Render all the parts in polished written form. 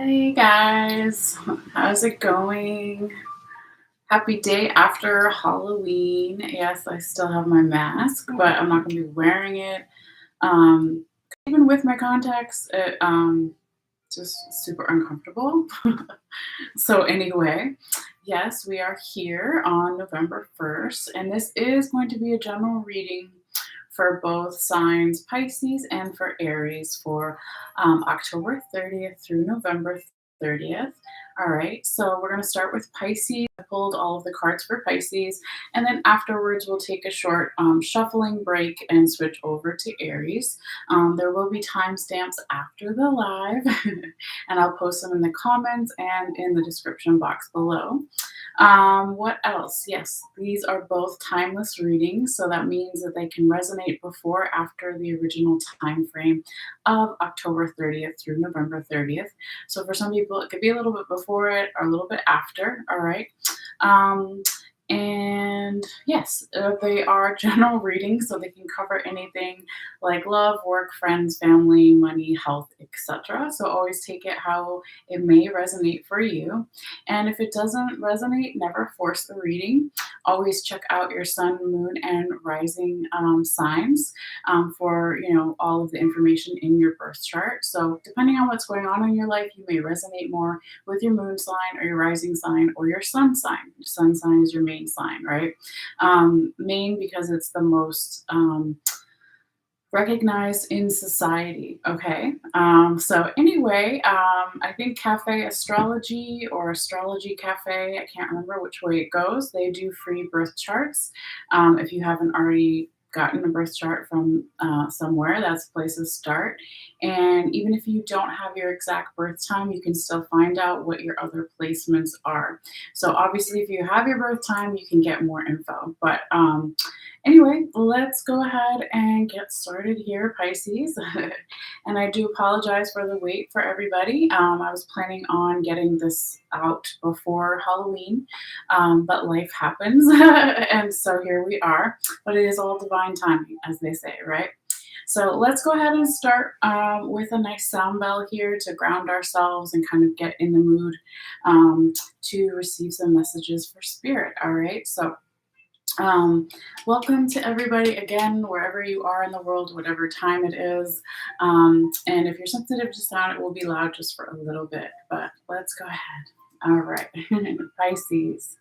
Hey guys, how's it going? Happy day after Halloween. Yes, I still have my mask, but I'm not going to be wearing it. Um, Even with my contacts, just super uncomfortable. So anyway, yes, we are here on November 1st, and this is going to be a general reading for both signs Pisces and for Aries for October 30th through November 30th. All right, so we're going to start with Pisces. I pulled all of the cards for Pisces, and then afterwards we'll take a short shuffling break and switch over to Aries. There will be timestamps after the live, and I'll post them in the comments and in the description box below. What else? Yes, these are both timeless readings, so that means that they can resonate before or after the original time frame of October 30th through November 30th. So for some people, it could be a little bit before it or a little bit after. All right. Um, and yes, they are general readings, so they can cover anything like love, work, friends, family, money, health, etc. So always take it how it may resonate for you. And if it doesn't resonate, never force a reading. Always check out your sun, moon, and rising signs for all of the information in your birth chart. So depending on what's going on in your life, you may resonate more with your moon sign or your rising sign or your sun sign. Your sun sign is your main sign, right? Main because it's the most recognized in society. Okay. So anyway, I think Cafe Astrology or Astrology Cafe, I can't remember which way it goes. They do free birth charts. If you haven't already gotten a birth chart from somewhere, that's a place to start. And even if you don't have your exact birth time, you can still find out what your other placements are. So obviously, if you have your birth time, you can get more info. But anyway, let's go ahead and get started here, Pisces. And I do apologize for the wait for everybody. I was planning on getting this out before Halloween, but life happens. And so here we are. But it is all divine timing, as they say, right? So let's go ahead and start with a nice sound bell here to ground ourselves and kind of get in the mood to receive some messages for spirit. All right. So welcome to everybody again, wherever you are in the world, whatever time it is. And if you're sensitive to sound, it will be loud just for a little bit, but let's go ahead. All right, Pisces.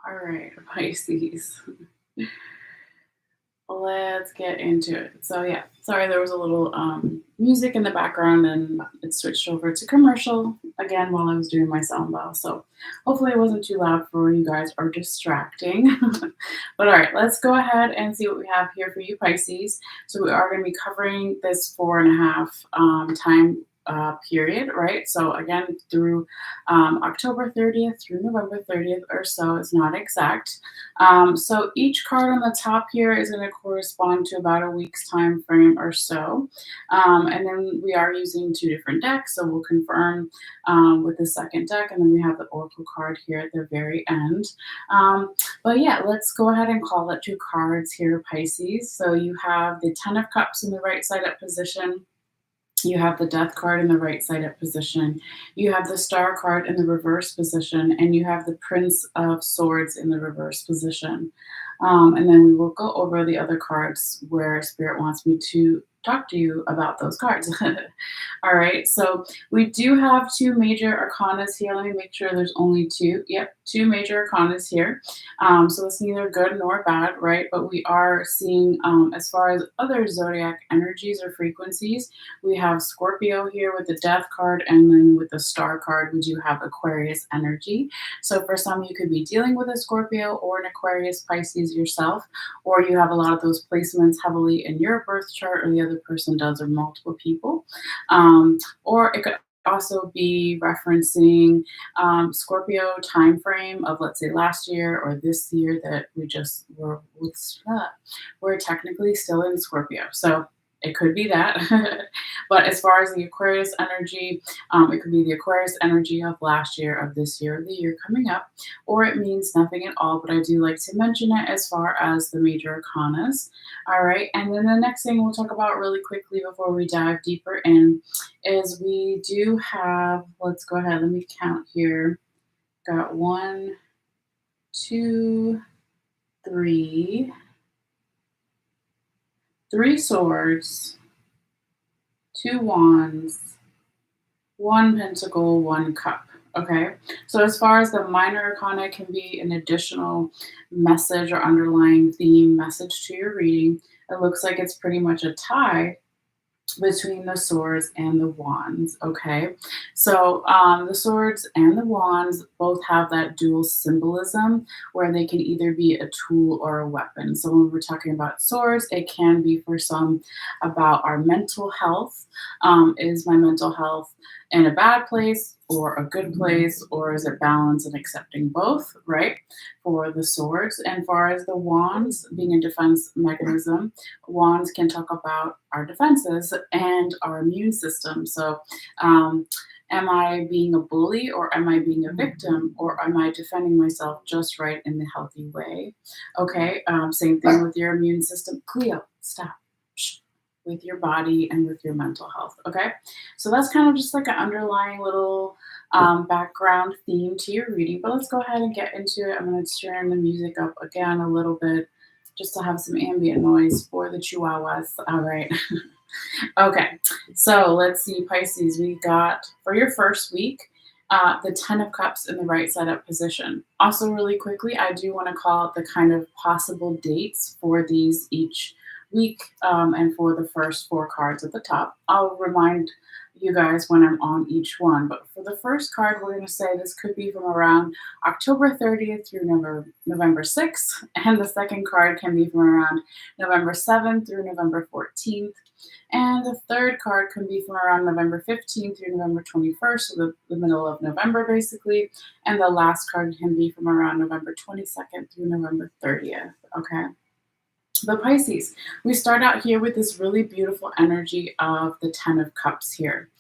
All right, Pisces. Let's get into it. So yeah, sorry there was a little music in the background and it switched over to commercial again while I was doing my sound bell. So hopefully it wasn't too loud for you guys or distracting. But all right, let's go ahead and see what we have here for you, Pisces. So we are going to be covering this 4.5 time period, right? So again, through October 30th through November 30th or so. It's not exact. So each card on the top here is going to correspond to about a week's time frame or so. And then we are using two different decks, so we'll confirm with the second deck, and then we have the Oracle card here at the very end. But yeah, let's go ahead and call it two cards here, Pisces. So you have the Ten of Cups in the right side up position. You have the Death card in the right side up position. You have the Star card in the reverse position, and you have the Prince of Swords in the reverse position. And then we will go over the other cards where Spirit wants me to talk to you about those cards. All right, so we do have two major arcanas here. Let me make sure there's only two. Yep, two major arcanas here. So it's neither good nor bad, right? But we are seeing, as far as other zodiac energies or frequencies, we have Scorpio here with the Death card, and then with the Star card, we do have Aquarius energy. So for some, you could be dealing with a Scorpio or an Aquarius Pisces yourself, or you have a lot of those placements heavily in your birth chart, or the other person does, or multiple people. Or it could also be referencing Scorpio time frame of, let's say, last year or this year that we just we're technically still in Scorpio. So it could be that. But as far as the Aquarius energy, it could be the Aquarius energy of last year, of this year, of the year coming up, or it means nothing at all. But I do like to mention it as far as the major arcanas. All right. And then the next thing we'll talk about really quickly before we dive deeper in is we do have, let's go ahead, let me count here. Got one, two, three, three swords, two wands, one pentacle, one cup. Okay. So as far as the minor arcana, it can be an additional message or underlying theme message to your reading. It looks like it's pretty much a tie between the swords and the wands. Okay, so the swords and the wands both have that dual symbolism where they can either be a tool or a weapon. So when we're talking about swords, it can be for some about our mental health. Is my mental health in a bad place or a good place, or is it balanced and accepting both, right? For the swords. And far as the wands being a defense mechanism, wands can talk about our defenses and our immune system. So, am I being a bully, or am I being a victim, or am I defending myself just right in the healthy way? Okay, same thing with your immune system. Cleo, stop. Shh. With your body and with your mental health. Okay, so that's kind of just like an underlying little background theme to your reading. But let's go ahead and get into it. I'm going to turn the music up again a little bit just to have some ambient noise for the chihuahuas. All right. Okay, so let's see, Pisces. We got for your first week the Ten of Cups in the right side up position. Also, really quickly, I do want to call out the kind of possible dates for these each week, and for the first four cards at the top. I'll remind you guys when I'm on each one. But for the first card, we're going to say this could be from around October 30th through November 6th. And the second card can be from around November 7th through November 14th. And the third card can be from around November 15th through November 21st, so the middle of November, basically. And the last card can be from around November 22nd through November 30th. Okay. But Pisces, we start out here with this really beautiful energy of the Ten of Cups here.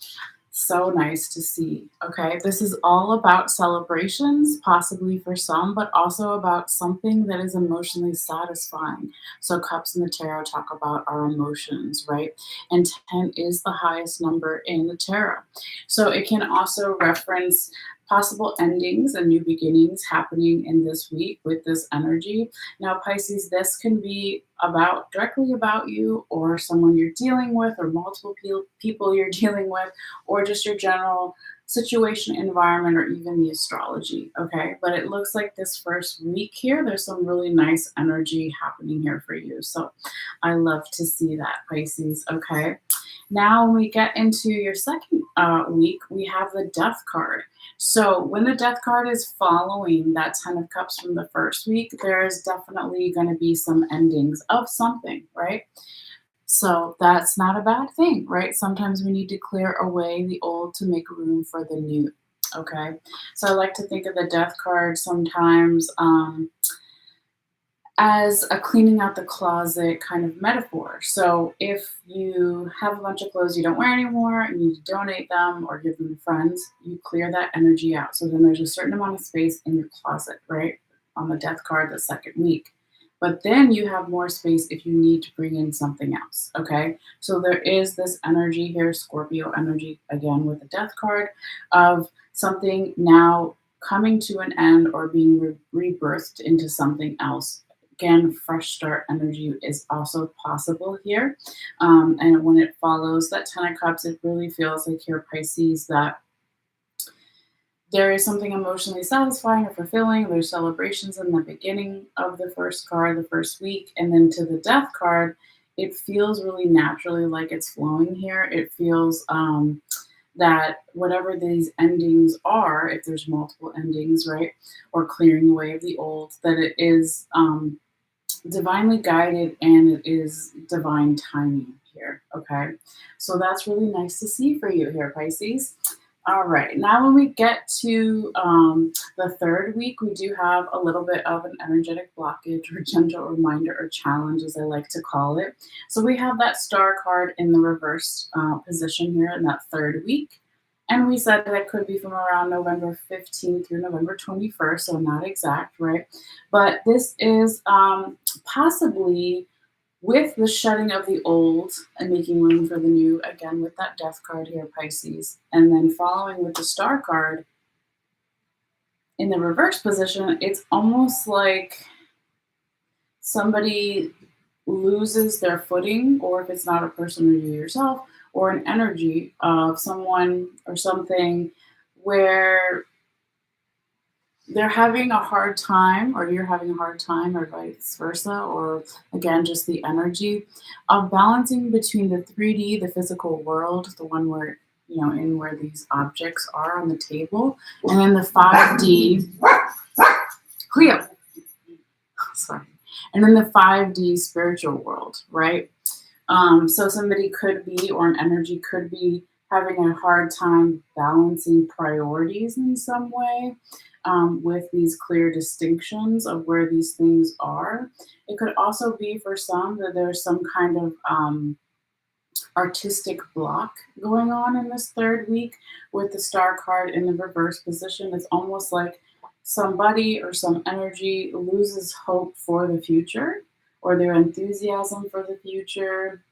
So nice to see. Okay, this is all about celebrations, possibly for some, but also about something that is emotionally satisfying. So cups in the tarot talk about our emotions, right? And 10 is the highest number in the tarot. So it can also reference possible endings and new beginnings happening in this week with this energy. Now, Pisces, this can be about directly about you or someone you're dealing with, or multiple people you're dealing with, or just your general situation, environment, or even the astrology. Okay, but it looks like this first week here, there's some really nice energy happening here for you. So I love to see that, Pisces. Okay, now when we get into your second week, we have the Death card. So when the Death card is following that Ten of Cups from the first week, there's definitely going to be some endings of something, right? So that's not a bad thing, right? Sometimes we need to clear away the old to make room for the new. Okay. So I like to think of the Death card sometimes as a cleaning out the closet kind of metaphor. So if you have a bunch of clothes you don't wear anymore and you need to donate them or give them to friends, you clear that energy out. So then there's a certain amount of space in your closet, right? On the Death card the second week. But then you have more space if you need to bring in something else, okay? So there is this energy here, Scorpio energy, again with the Death card, of something now coming to an end or being rebirthed into something else Again, fresh start energy is also possible here. And when it follows that Ten of Cups, it really feels like here, Pisces, that there is something emotionally satisfying or fulfilling. There's celebrations in the beginning of the first card, the first week, and then to the Death card, it feels really naturally like it's flowing here. It feels that whatever these endings are, if there's multiple endings, right, or clearing away of the old, that it is divinely guided and it is divine timing here. Okay, so that's really nice to see for you here, Pisces. All right, now when we get to the third week, we do have a little bit of an energetic blockage or gentle reminder or challenge, as I like to call it. So we have that star card in the reverse position here in that third week. And we said that it could be from around November 15th through November 21st, so not exact, right? But this is possibly with the shedding of the old and making room for the new, again with that Death card here, Pisces, and then following with the Star card in the reverse position, it's almost like somebody loses their footing, or if it's not a person or you yourself, or an energy of someone or something where they're having a hard time, or you're having a hard time, or vice versa, or again, just the energy of balancing between the 3D, the physical world, the one where, in where these objects are on the table, and then the 5D, Cleo, sorry, and then the 5D spiritual world, right? So somebody could be, or an energy could be, having a hard time balancing priorities in some way with these clear distinctions of where these things are. It could also be for some that there's some kind of artistic block going on in this third week with the Star card in the reverse position. It's almost like somebody or some energy loses hope for the future, or their enthusiasm for the future.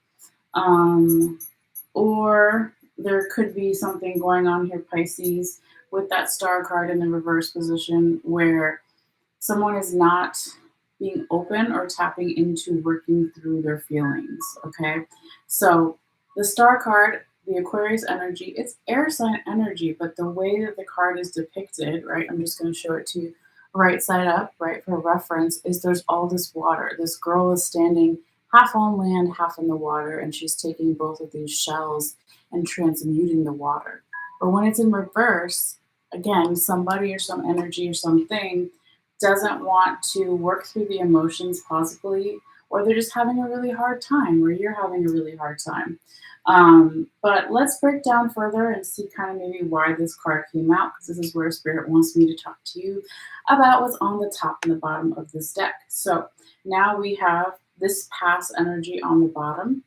Or there could be something going on here, Pisces, with that Star card in the reverse position where someone is not being open or tapping into working through their feelings. Okay, so the Star card, the Aquarius energy, it's air sign energy, but the way that the card is depicted, right, I'm just going to show it to you right side up, right, for reference, is there's all this water. This girl is standing half on land, half in the water, and she's taking both of these shells and transmuting the water. But when it's in reverse, again, somebody or some energy or something doesn't want to work through the emotions possibly, or they're just having a really hard time, or you're having a really hard time. But let's break down further and see kind of maybe why this card came out, because this is where Spirit wants me to talk to you about what's on the top and the bottom of this deck. So now we have this past energy on the bottom,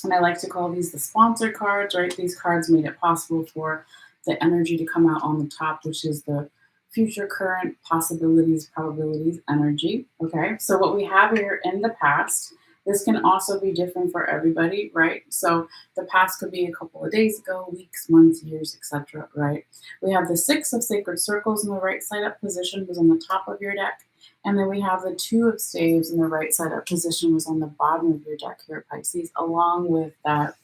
and I like to call these the sponsor cards, right? These cards made it possible for the energy to come out on the top, which is the future, current, possibilities, probabilities, energy. Okay, so what we have here in the past, this can also be different for everybody, right? So the past could be a couple of days ago, weeks, months, years, etc., right? We have the Six of Sacred Circles in the right side up position was on the top of your deck. And then we have the Two of Staves in the right side up position was on the bottom of your deck here, Pisces, along with that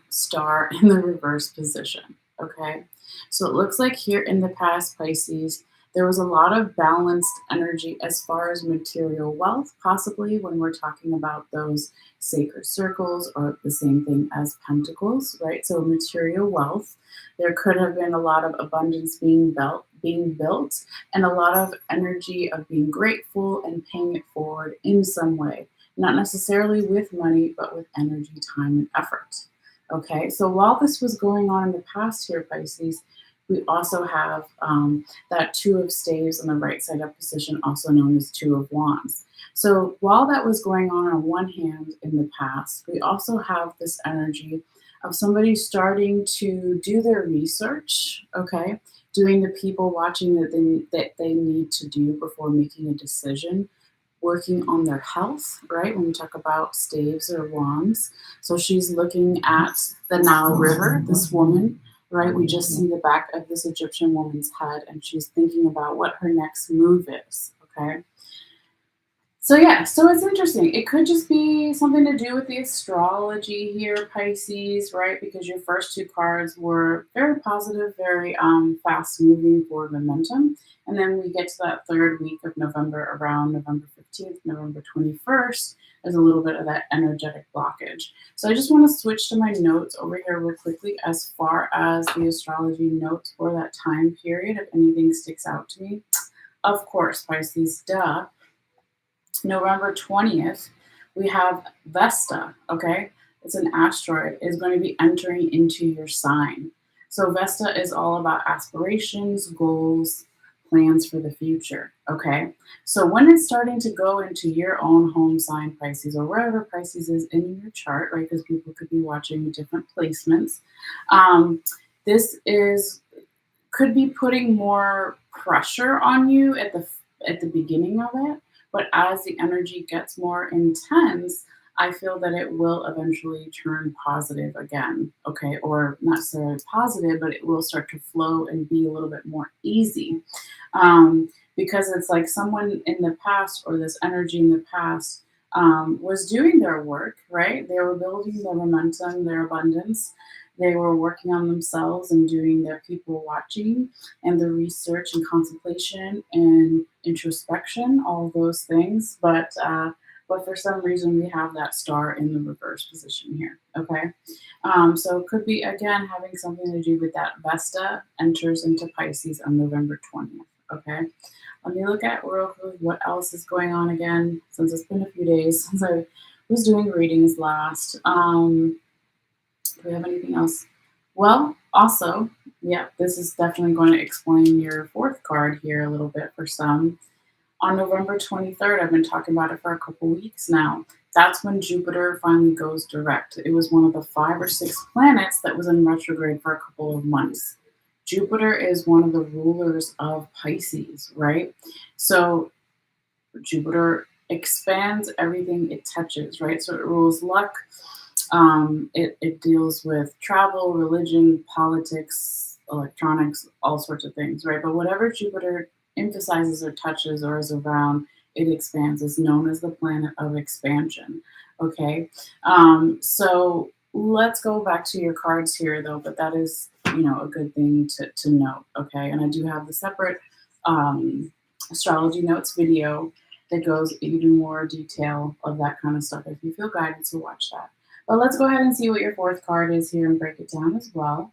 star in the reverse position. Okay, so it looks like here in the past, Pisces, there was a lot of balanced energy as far as material wealth, possibly when we're talking about those sacred circles, or the same thing as pentacles, right? So material wealth, there could have been a lot of abundance being built, and a lot of energy of being grateful and paying it forward in some way. Not necessarily with money, but with energy, time, and effort. Okay, so while this was going on in the past here, Pisces, we also have that Two of Staves in the right side up position, also known as Two of Wands. So while that was going on one hand in the past, we also have this energy of somebody starting to do their research, okay, doing the people watching that they need to do before making a decision, working on their health, right? When we talk about staves or wands. So she's looking at the Nile River, this woman, right? We just see the back of this Egyptian woman's head, and she's thinking about what her next move is, okay? So yeah, so it's interesting. It could just be something to do with the astrology here, Pisces, right? Because your first two cards were very positive, very fast moving forward momentum. And then we get to that third week of November, around November 15th, November 21st, there's a little bit of that energetic blockage. So I just want to switch to my notes over here real quickly as far as the astrology notes for that time period, if anything sticks out to me. Of course, Pisces, duh. November 20th, we have Vesta, okay? It's an asteroid, is going to be entering into your sign. So Vesta is all about aspirations, goals, plans for the future, okay? So when it's starting to go into your own home sign, Pisces, or wherever Pisces is in your chart, right? Because people could be watching different placements. Um, this is could be putting more pressure on you at the beginning of it, but as the energy gets more intense, I feel that it will eventually turn positive again, okay? Or not necessarily positive, but it will start to flow and be a little bit more easy. Because it's like someone in the past, or this energy in the past, was doing their work, right? They were building their momentum, their abundance. They were working on themselves and doing their people watching and the research and contemplation and introspection, all of those things. But for some reason, we have that star in the reverse position here. Okay. So it could be, again, having something to do with that. Vesta enters into Pisces on November 20th. Okay. Let me look at real quick what else is going on again, since it's been a few days since I was doing readings last. Do we have anything else? Well, also, yeah, this is definitely going to explain your fourth card here a little bit for some. On November 23rd, I've been talking about it for a couple weeks now. That's when Jupiter finally goes direct. It was one of the 5 or 6 planets that was in retrograde for a couple of months. Jupiter is one of the rulers of Pisces, right? So Jupiter expands everything it touches, right? So it rules luck. It deals with travel, religion, politics, electronics, all sorts of things, right? But whatever Jupiter emphasizes or touches or is around, it expands. It's known as the planet of expansion. Okay. So let's go back to your cards here, though. But that is, a good thing to note. Okay. And I do have the separate astrology notes video that goes even more detail of that kind of stuff if you feel guided to watch that. But let's go ahead and see what your fourth card is here and break it down as well.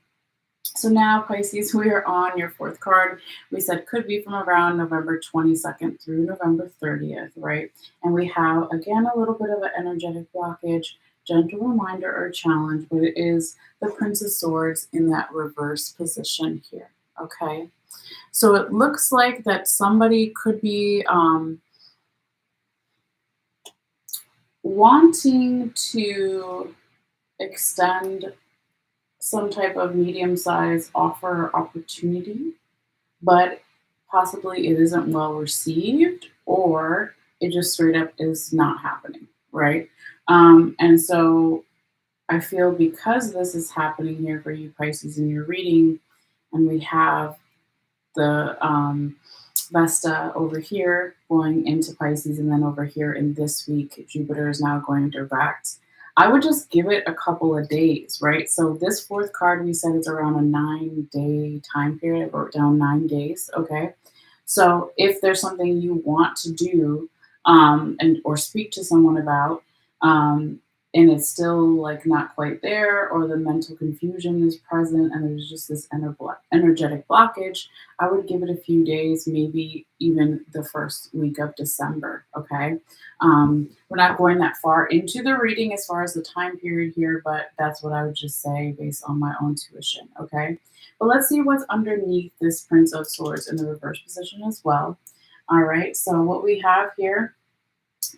So now, Pisces, we are on your fourth card. We said could be from around November 22nd through November 30th, right? And we have, again, a little bit of an energetic blockage, gentle reminder or challenge, but it is the Prince of Swords in that reverse position here, okay? So it looks like that somebody could be wanting to extend some type of medium-sized offer or opportunity, but possibly it isn't well received, or it just straight up is not happening, right? And so I feel because this is happening here for you, Pisces, in your reading, and we have the Vesta over here going into Pisces, and then over here in this week, Jupiter is now going direct. I would just give it a couple of days, right? So this fourth card, we said it's around a 9-day time period. I wrote down 9 days, okay? So if there's something you want to do and or speak to someone about, and it's still like not quite there, or the mental confusion is present and there's just this energetic blockage, I would give it a few days, maybe even the first week of December, okay? We're not going that far into the reading as far as the time period here, but that's what I would just say based on my own tuition, okay? But let's see what's underneath this Prince of Swords in the reverse position as well. All right, so what we have here,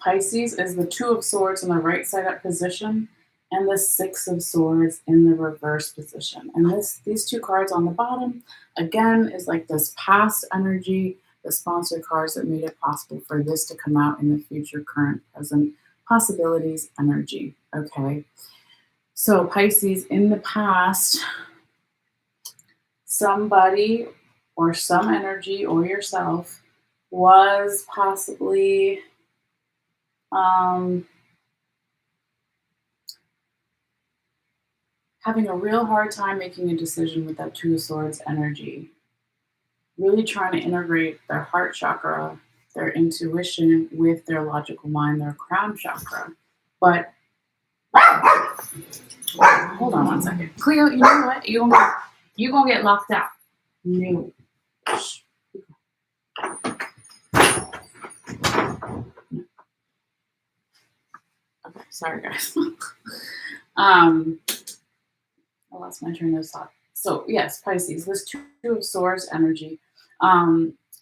Pisces, is the Two of Swords in the right side up position and the Six of Swords in the reverse position. And these two cards on the bottom, again, is like this past energy, the sponsored cards that made it possible for this to come out in the future, current, present possibilities energy, okay? So Pisces, in the past, somebody or some energy or yourself was possibly Um, Having a real hard time making a decision with that Two of Swords energy. Really trying to integrate their heart chakra, their intuition with their logical mind, their crown chakra. But hold on one second. Cleo, you know what? You gonna get locked out. No. Okay, sorry guys. I lost my train of thought. So yes, Pisces, this Two of Swords energy,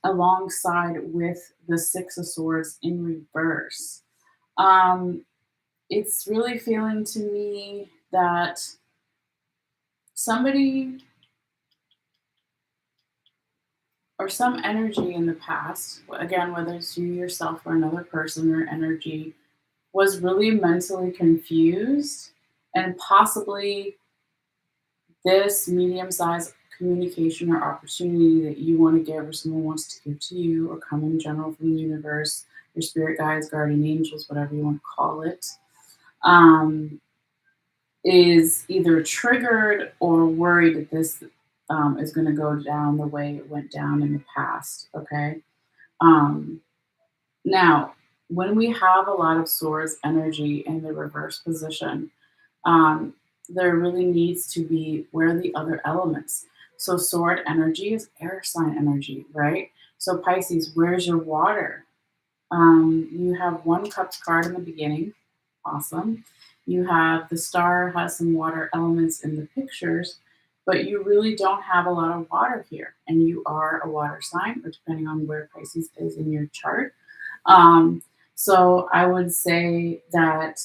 alongside with the Six of Swords in reverse. It's really feeling to me that somebody or some energy in the past, again, whether it's you yourself or another person or energy, was really mentally confused, and possibly this medium-sized communication or opportunity that you want to give or someone wants to give to you or come in general from the universe, your spirit guides, guardian angels, whatever you want to call it, is either triggered or worried that this is going to go down the way it went down in the past. Okay. Um, Now, when we have a lot of swords energy in the reverse position, um, there really needs to be where are the other elements. So sword energy is air sign energy, right? So Pisces, where's your water? You have one cups card in the beginning. Awesome. You have the star has some water elements in the pictures, but you really don't have a lot of water here. And you are a water sign, or depending on where Pisces is in your chart. Um, so I would say that,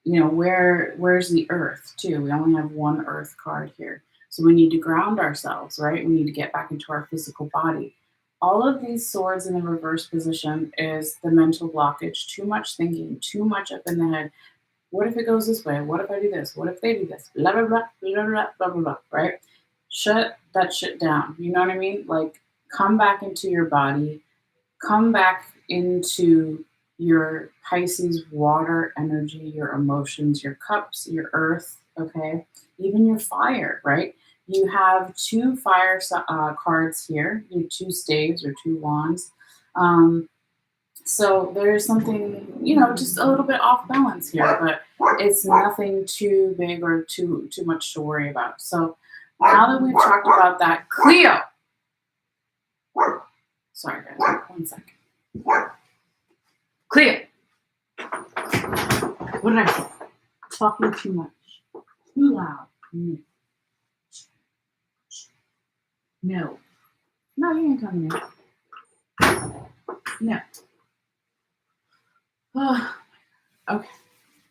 where's the earth too? We only have one earth card here. So we need to ground ourselves, right? We need to get back into our physical body. All of these swords in the reverse position is the mental blockage, too much thinking, too much up in the head. What if it goes this way? What if I do this? What if they do this? Blah, blah, blah, blah, blah, blah, blah, blah, right? Shut that shit down. You know what I mean? Like, come back into your body, come back into your Pisces water energy, your emotions, your cups, your earth, okay? Even your fire, right? You have two fire cards here, you have two staves or two wands. So there's something, just a little bit off balance here, but it's nothing too big or too much to worry about. So now that we've talked about that, Cleo. Sorry guys, 1 second. Cleo. What did I say? Talking too much. Too loud. No. No, you ain't coming in. No. Oh, okay.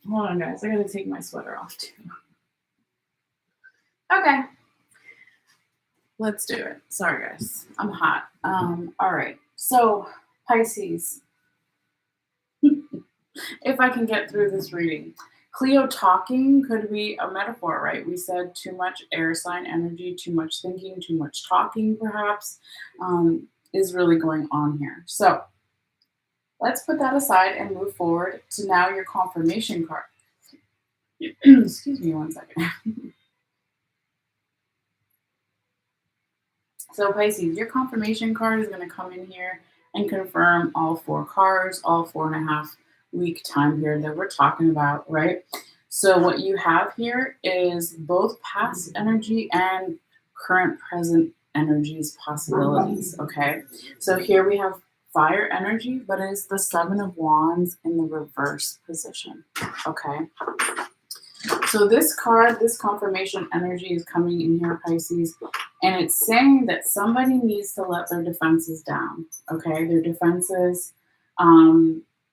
Hold on, guys. I gotta take my sweater off too. Okay. Let's do it. Sorry, guys. I'm hot. All right. So, Pisces. If I can get through this reading. Cleo talking could be a metaphor, right? We said too much air sign energy, too much thinking, too much talking, perhaps, is really going on here. So let's put that aside and move forward to now your confirmation card. Excuse me 1 second. So Pisces, your confirmation card is going to come in here and confirm all 4 cards, all 4.5 week time period that we're talking about, right? So what you have here is both past energy and current present energies possibilities, okay? So here we have fire energy, but it's the 7 of Wands in the reverse position, okay? So this card, this confirmation energy is coming in here, Pisces, and it's saying that somebody needs to let their defenses down, okay? Their defenses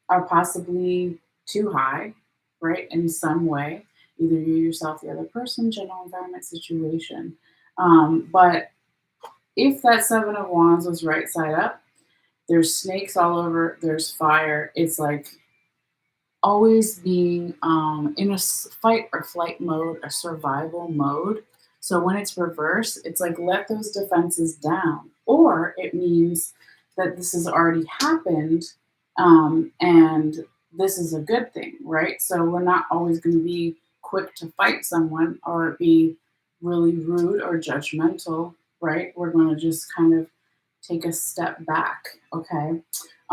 are possibly too high, right, in some way, either you yourself, the other person, general environment, situation. But if that 7 of Wands was right side up, there's snakes all over, there's fire. It's like always being in a fight or flight mode, a survival mode. So when it's reversed, it's like let those defenses down. Or it means that this has already happened and this is a good thing, right? So we're not always going to be quick to fight someone or be really rude or judgmental, right? We're going to just kind of take a step back, okay?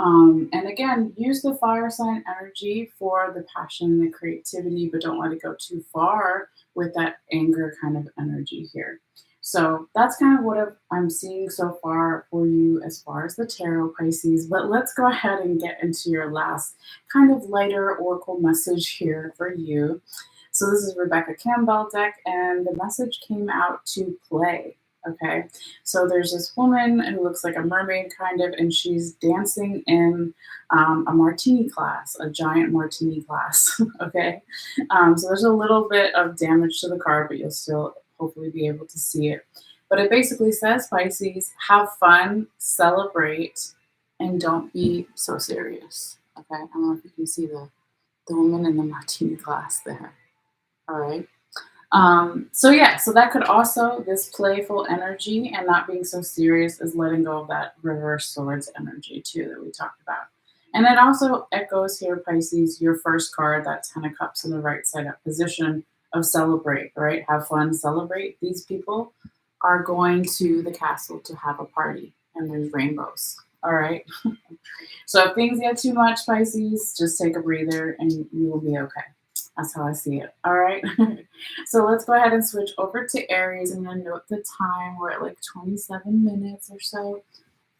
And again, use the fire sign energy for the passion and the creativity, but don't let it go too far with that anger kind of energy here. So that's kind of what I'm seeing so far for you as far as the tarot, Pisces. But let's go ahead and get into your last kind of lighter oracle message here for you. So this is Rebecca Campbell deck, and the message came out to play. Okay, so there's this woman who looks like a mermaid kind of, and she's dancing in a martini glass, a giant martini glass. Okay, so there's a little bit of damage to the card, but you'll still hopefully be able to see it. But it basically says, Pisces, have fun, celebrate, and don't be so serious. Okay, I don't know if you can see the woman in the martini glass there. All right. So yeah, so that could also, this playful energy and not being so serious is letting go of that reverse swords energy too that we talked about. And it also echoes here, Pisces, your first card, that 10 of cups in the right side up position of celebrate, right? Have fun, celebrate. These people are going to the castle to have a party and there's rainbows. All right. So if things get too much, Pisces, just take a breather and you will be okay. That's how I see it. All right. So let's go ahead and switch over to Aries. I'm going to note the time. We're at like 27 minutes or so.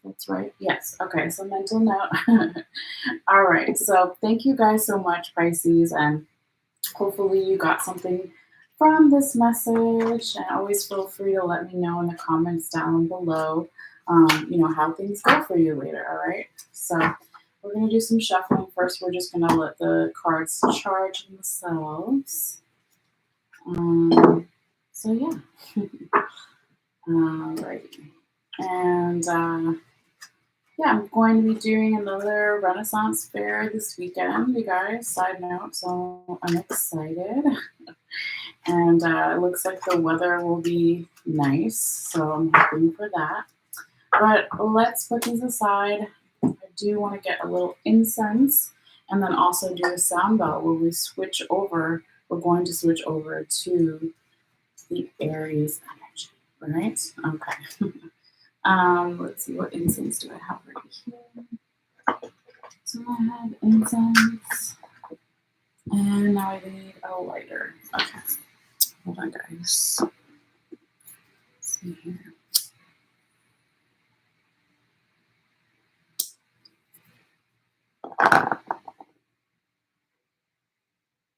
That's right. Yes. Okay. So mental note. All right. So thank you guys so much, Pisces. And hopefully you got something from this message. And always feel free to let me know in the comments down below, how things go for you later. All right. So we're going to do some shuffling. First, we're just going to let the cards charge themselves. So, yeah. Alrighty. And, I'm going to be doing another Renaissance fair this weekend, you guys. Side note, so I'm excited. And it looks like the weather will be nice, so I'm hoping for that. But let's put these aside. I do want to get a little incense and then also do a sound bell where we switch over. We're going to switch over to the Aries energy, right? Okay. Let's see, what incense do I have right here? So I have incense, and now I need a lighter. Okay, hold on, guys. Let's see here.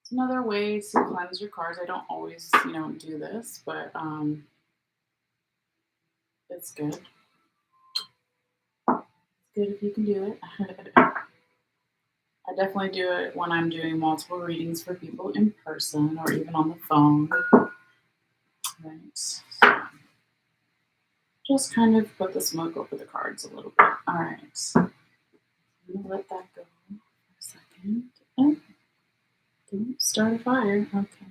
It's another way to cleanse your cards. I don't always, do this, but it's good. It's good if you can do it. I definitely do it when I'm doing multiple readings for people in person or even on the phone. Right. So just kind of put the smoke over the cards a little bit. All right. I'm going to let that go for a second. Oh, don't start a fire. Okay.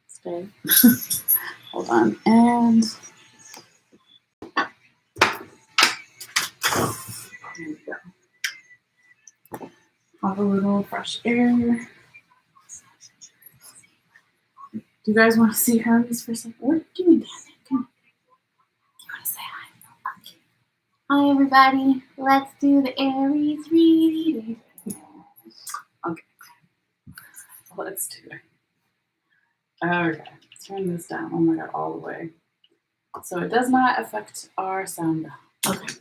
Stay. Hold on. And there we go. Have a little fresh air. Do you guys want to see Hermes for a second? What are you doing, Dad? Come on. You want to say hi? Okay. Hi, everybody. Let's do the Aries reading. Okay. Let's do it. Okay. Turn this down. Oh my God, all the way. So it does not affect our sound bell. Okay.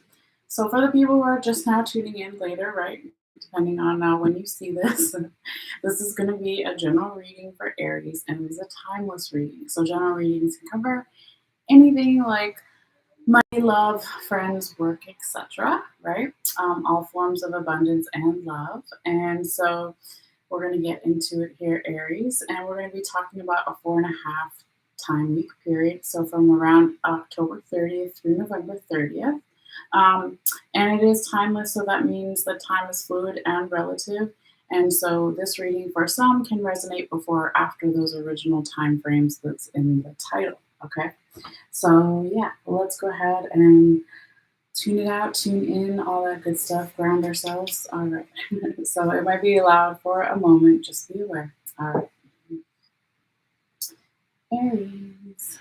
So for the people who are just now tuning in later, right, depending on when you see this, this is going to be a general reading for Aries, and it is a timeless reading. So general readings can cover anything like money, love, friends, work, etc., right? All forms of abundance and love. And so we're going to get into it here, Aries, and we're going to be talking about a 4.5 time week period. So from around October 30th through November 30th. And it is timeless, so that means that time is fluid and relative. And so this reading for some can resonate before or after those original time frames that's in the title. Okay. So yeah, let's go ahead and tune it out, tune in, all that good stuff, ground ourselves. All right. So it might be loud for a moment, just be aware. All right. Aries.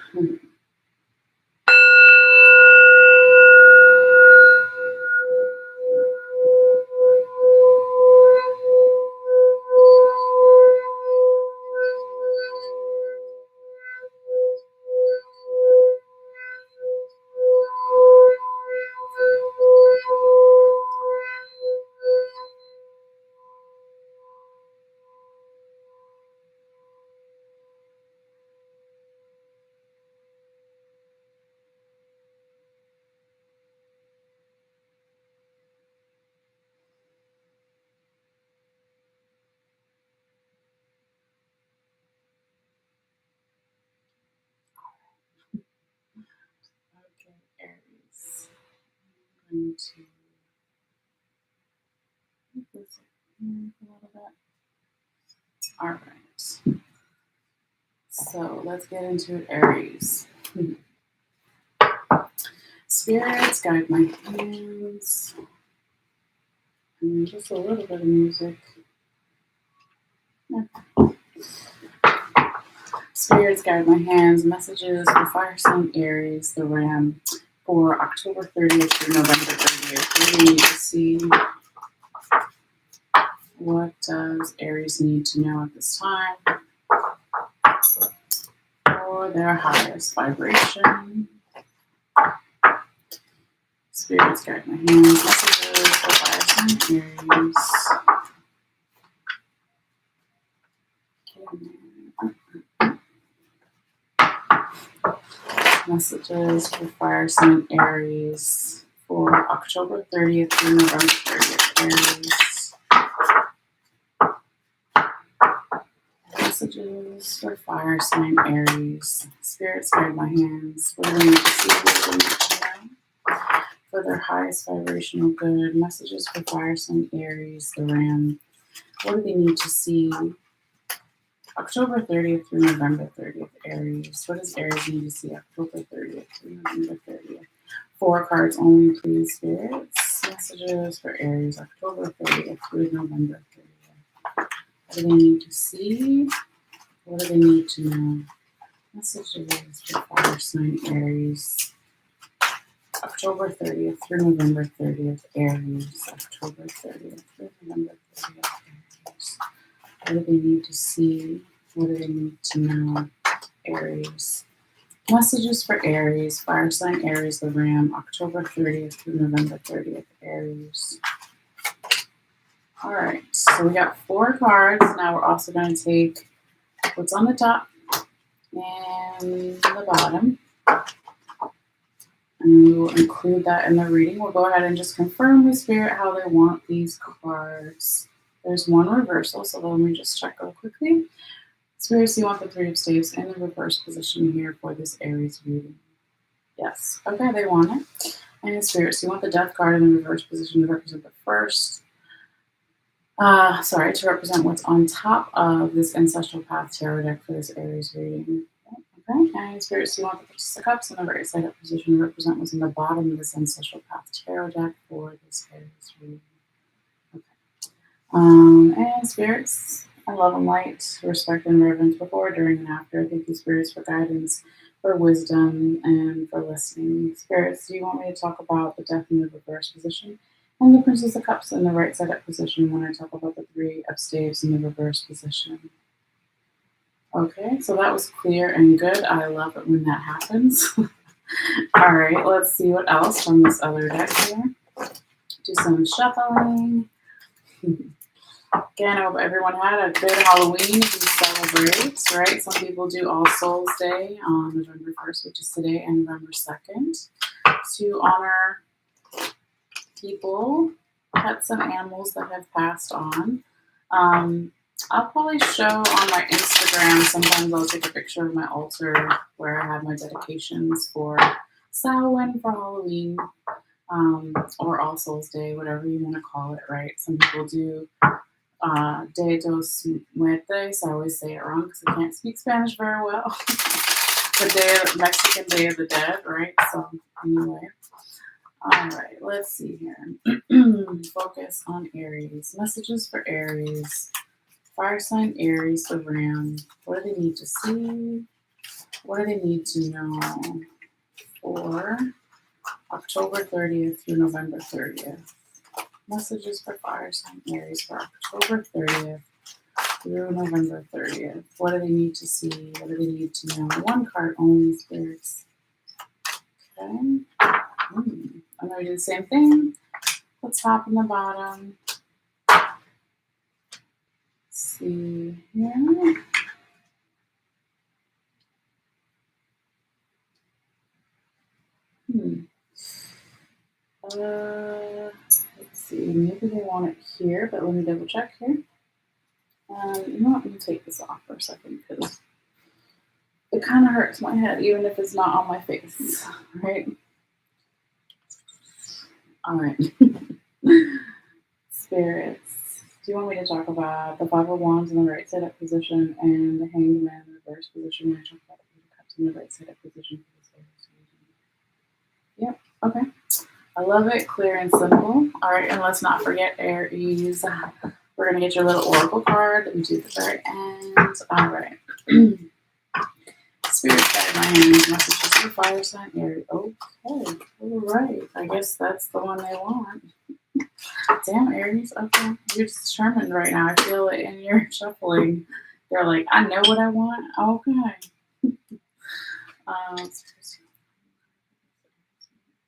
Okay, Aries. I'm going to move this here a little bit. All right. So let's get into it, Aries. Spirits, guide my hands. And just a little bit of music. Spirits, guide my hands. Messages for fire sign Aries, the Ram, for October 30th through November 30th. We need to see what does Aries need to know at this time for their highest vibration. Spirits, guide my hands. Messages for fire sign Aries. Messages for fire sign Aries for October 30th through November 30th. Aries. Messages for fire sign Aries. Spirits, guide my hands. What do they need to see? What do they need to know? For their highest vibrational good. Messages for fire sign Aries, the Ram. What do they need to see? October 30th through November 30th, Aries. What does Aries need to see October 30th through November 30th? 4 cards only, please, spirits. Messages for Aries, October 30th through November 30th. What do they need to see? What do they need to know? Messages for fire sign Aries, October 30th through November 30th, Aries. October 30th through November 30th, Aries. What do they need to see? What do they need to know? Aries. Messages for Aries, fire sign Aries, the Ram, October 30th through November 30th, Aries. All right, so we got 4 cards. Now we're also going to take what's on the top and the bottom, and we will include that in the reading. We'll go ahead and just confirm with Spirit how they want these cards. There's one reversal, so let me just check real quickly. Spirits, you want the 3 of Staves in the reverse position here for this Aries reading? Yes. Okay, they want it. And Spirits, you want the Death card in the reverse position to represent the first. To represent what's on top of this Ancestral Path Tarot deck for this Aries reading. Okay, and Spirits, you want the Page of Cups in the right side up position to represent what's in the bottom of this Ancestral Path Tarot deck for this Aries reading. And spirits, I love and light, respect and reverence before, during, and after. Thank you, spirits, for guidance, for wisdom, and for listening. Spirits, do you want me to talk about the Death in the reverse position and the Princess of Cups in the right side up position when I talk about the 3 of Staves in the reverse position? Okay, so that was clear and good. I love it when that happens. All right, let's see what else from this other deck here. Do some shuffling. Again, I hope everyone had a good Halloween to celebrate, right? Some people do All Souls Day on November 1st, which is today, and November 2nd, to honor people, pets, and animals that have passed on. I'll probably show on my Instagram, sometimes I'll take a picture of my altar where I have my dedications for Samhain, for Halloween, or All Souls Day, whatever you want to call it, right? Some people do Dia dos Muertos. I always say it wrong because I can't speak Spanish very well. The Mexican Day of the Dead, right? So anyway, All right, let's see here. Focus on Aries. Messages for Aries. Fire sign Aries around. What do they need to see? What do they need to know for October 30th through November 30th? Messages for fire sign Aries for October 30th through November 30th. What do they need to see? What do they need to know? One card only, spirits. Okay. I'm going to do the same thing. Let's top and the bottom. Let's see here. Let's see. Maybe they want it here, but let me double check here. You know what? Let me take this off for a second because it kind of hurts my head, even if it's not on my face, right? All right. Spirits. Do you want me to talk about the Five of Wands in the right side up position and the Hanged Man in the reverse position? When I talk about the Eight of Cups in the right side up position for this area. Yep. Okay. I love it. Clear and simple. All right. And let's not forget Aries. We're going to get your little oracle card that we do at the very end. All right. Spirit guide my hands. Messages for fire sign Aries. Okay. All right. I guess that's the one they want. Damn, Aries. Okay. You're determined right now. I feel it in your shuffling. They're like, I know what I want. Okay.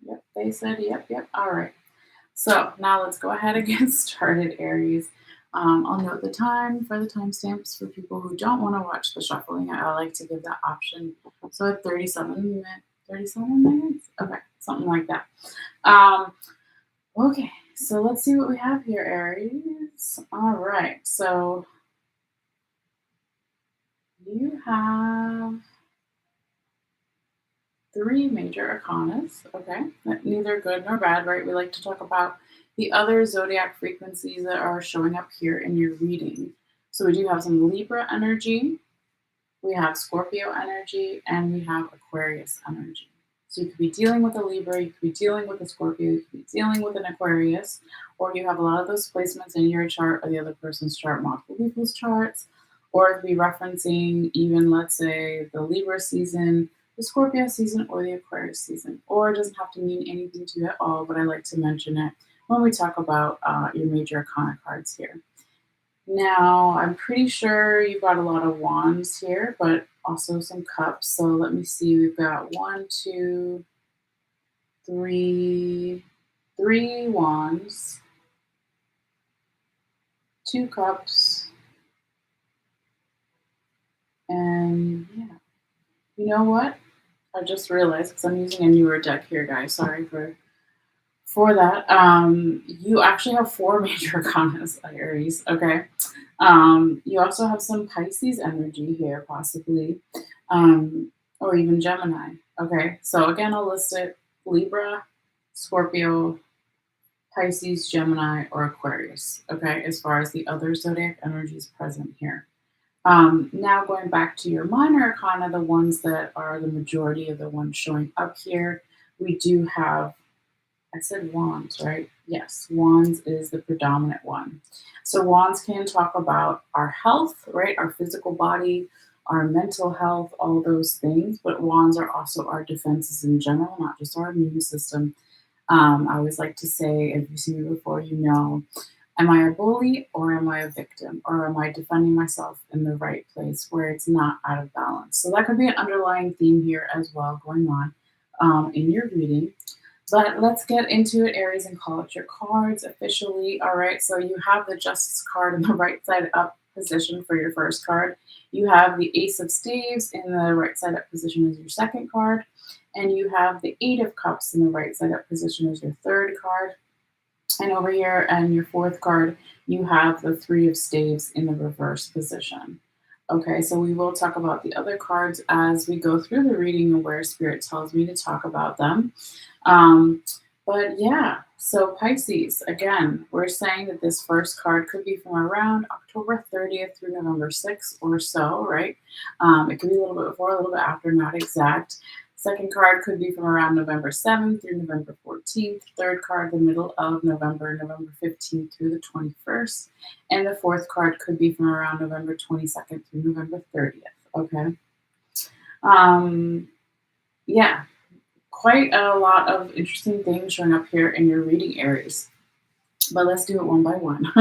Yep. They said, yep. All right. So now let's go ahead and get started, Aries. I'll note the time for the timestamps for people who don't want to watch the shuffling. I like to give that option. So at 37 minutes? Okay, something like that. Okay, so let's see what we have here, Aries. All right, so you have 3 major arcanas, okay? Neither good nor bad, right? We like to talk about the other zodiac frequencies that are showing up here in your reading. So we do have some Libra energy, we have Scorpio energy, and we have Aquarius energy. So you could be dealing with a Libra, you could be dealing with a Scorpio, you could be dealing with an Aquarius, or you have a lot of those placements in your chart or the other person's chart, multiple people's charts, or it could be referencing even, let's say, the Libra season, the Scorpio season, or the Aquarius season. Or it doesn't have to mean anything to you at all, but I like to mention it when we talk about your major arcana cards here. Now, I'm pretty sure you've got a lot of wands here, but also some cups. So let me see. We've got 1, 2, 3 wands, 2 cups, and yeah. You know what? I just realized because I'm using a newer deck here, guys. Sorry for that. You actually have 4 major arcanas, Aries. Okay. You also have some Pisces energy here, possibly, or even Gemini. Okay. So again, I'll list it: Libra, Scorpio, Pisces, Gemini, or Aquarius. Okay. As far as the other zodiac energies present here. Now going back to your minor arcana, the ones that are the majority of the ones showing up here, we do have, I said wands, right? Yes, wands is the predominant one. So wands can talk about our health, right? Our physical body, our mental health, all those things. But wands are also our defenses in general, not just our immune system. I always like to say, if you've seen me before, you know, am I a bully or am I a victim? Or am I defending myself in the right place where it's not out of balance? So that could be an underlying theme here as well going on in your reading. But let's get into it, Aries, and call out your cards officially. All right, so you have the Justice card in the right side up position for your first card. You have the Ace of Staves in the right side up position as your second card. And you have the Eight of Cups in the right side up position as your third card. And over here, and your fourth card, you have the Three of Staves in the reverse position. Okay, so we will talk about the other cards as we go through the reading and where Spirit tells me to talk about them. But yeah, so Pisces, again, we're saying that this first card could be from around October 30th through November 6th or so, right? It could be a little bit before, a little bit after, not exact. Second card could be from around November 7th through November 14th. Third card, the middle of November, November 15th through the 21st. And the fourth card could be from around November 22nd through November 30th. Okay. Um, yeah, quite a lot of interesting things showing up here in your reading Aries. But let's do it one by one.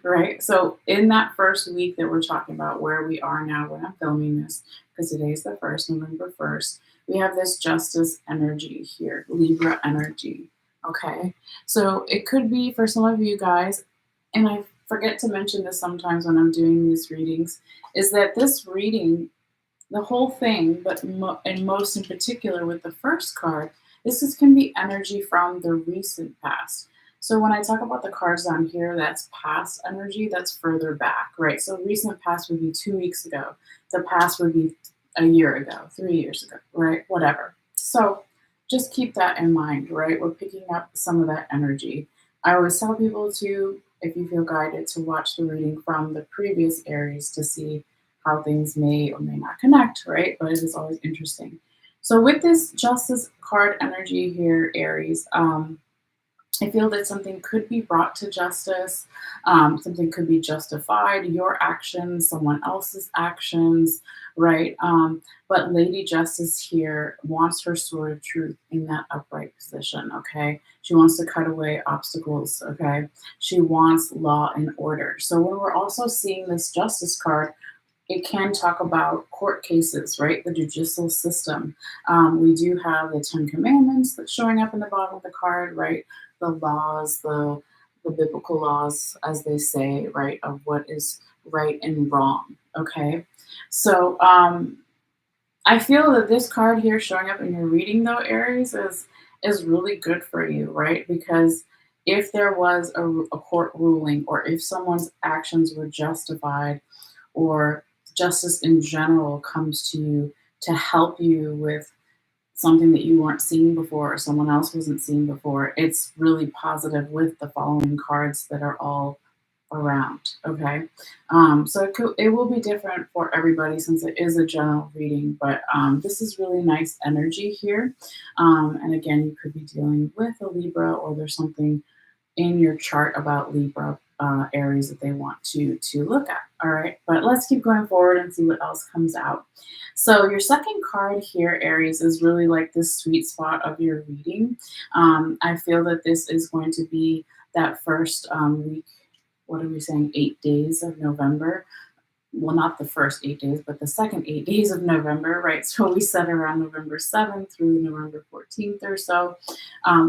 Right? So, in that first week that we're talking about, where we are now when I'm filming this, because today's the first, November 1st, we have this justice energy here, Libra energy. Okay. So, it could be for some of you guys, and I forget to mention this sometimes when I'm doing these readings, is that this reading, the whole thing, but and most in particular with the first card, can be energy from the recent past. So when I talk about the cards down here, that's past energy, that's further back, right? So recent past would be 2 weeks ago. The past would be a year ago, 3 years ago, right? Whatever. So just keep that in mind, right? We're picking up some of that energy. I always tell people to, if you feel guided, to watch the reading from the previous Aries to see how things may or may not connect, right? But it is always interesting. So with this justice card energy here, Aries, I feel that something could be brought to justice. Something could be justified, your actions, someone else's actions, right? But Lady Justice here wants her sword of truth in that upright position, okay? She wants to cut away obstacles, okay? She wants law and order. So when we're also seeing this justice card, it can talk about court cases, right? The judicial system. We do have the Ten Commandments that's showing up in the bottom of the card, right? The laws, the biblical laws, as they say, right, of what is right and wrong. Okay, so I feel that this card here showing up in your reading, though, Aries, is really good for you, right? Because if there was a court ruling, or if someone's actions were justified, or justice in general comes to you to help you with something that you weren't seeing before or someone else wasn't seeing before, it's really positive with the following cards that are all around. Okay. So it will be different for everybody since it is a general reading, but this is really nice energy here. And again, you could be dealing with a Libra, or there's something in your chart about Libra, Aries, that they want to look at. All right, but let's keep going forward and see what else comes out. So your second card here, Aries, is really like this sweet spot of your reading. I feel that this is going to be that first week. What are we saying? 8 days of November. Well, not the first 8 days, but the second 8 days of November, right? So we said around November 7th through November 14th or so.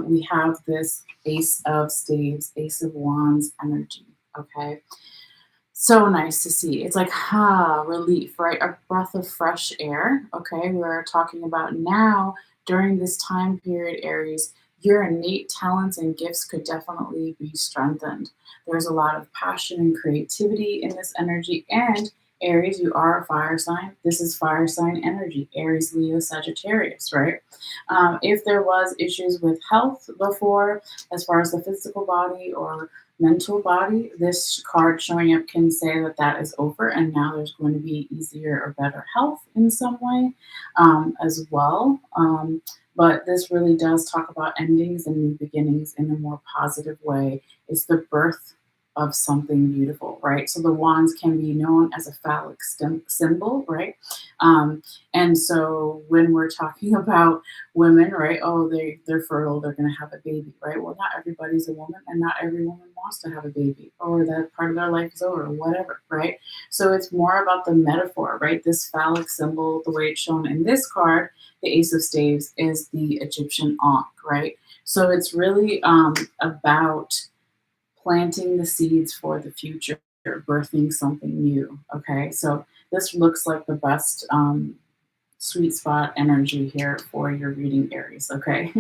We have this Ace of Staves, Ace of Wands energy, okay? So nice to see. It's like, relief, right? A breath of fresh air, okay? We're talking about now, during this time period, Aries, your innate talents and gifts could definitely be strengthened. There's a lot of passion and creativity in this energy. And Aries, you are a fire sign. This is fire sign energy, Aries, Leo, Sagittarius, right? If there was issues with health before, as far as the physical body or mental body, this card showing up can say that that is over, and now there's going to be easier or better health in some way as well. But this really does talk about endings and new beginnings in a more positive way. It's the birth of something beautiful, right? So the wands can be known as a phallic symbol, right? And so when we're talking about women, right? Oh, they're fertile, they're going to have a baby, right? Well, not everybody's a woman, and not every woman wants to have a baby, or that part of their life is over, or whatever, right? So it's more about the metaphor, right? This phallic symbol, the way it's shown in this card, the Ace of Staves, is the Egyptian Ankh, right? So it's really about planting the seeds for the future, birthing something new. Okay, so this looks like the best sweet spot energy here for your reading, Aries. Okay,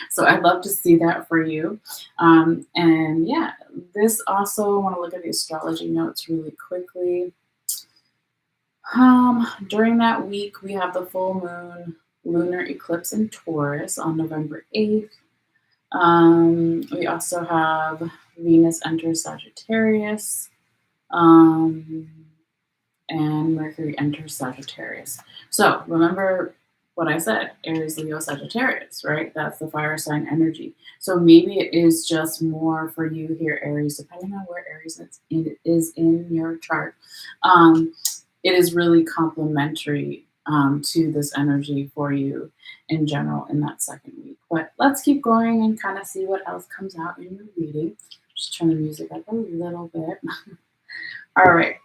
so I'd love to see that for you. And yeah, this also, I want to look at the astrology notes really quickly. During that week, we have the full moon lunar eclipse in Taurus on November 8th. We also have Venus enters Sagittarius, and Mercury enters Sagittarius. So remember, what I said, Aries, Leo, Sagittarius, right? That's the fire sign energy. So maybe it is just more for you here, Aries, depending on where Aries is in your chart. Um, it is really complementary to this energy for you in general in that second week. But let's keep going and kind of see what else comes out in your reading. Just turn the music up a little bit. All right.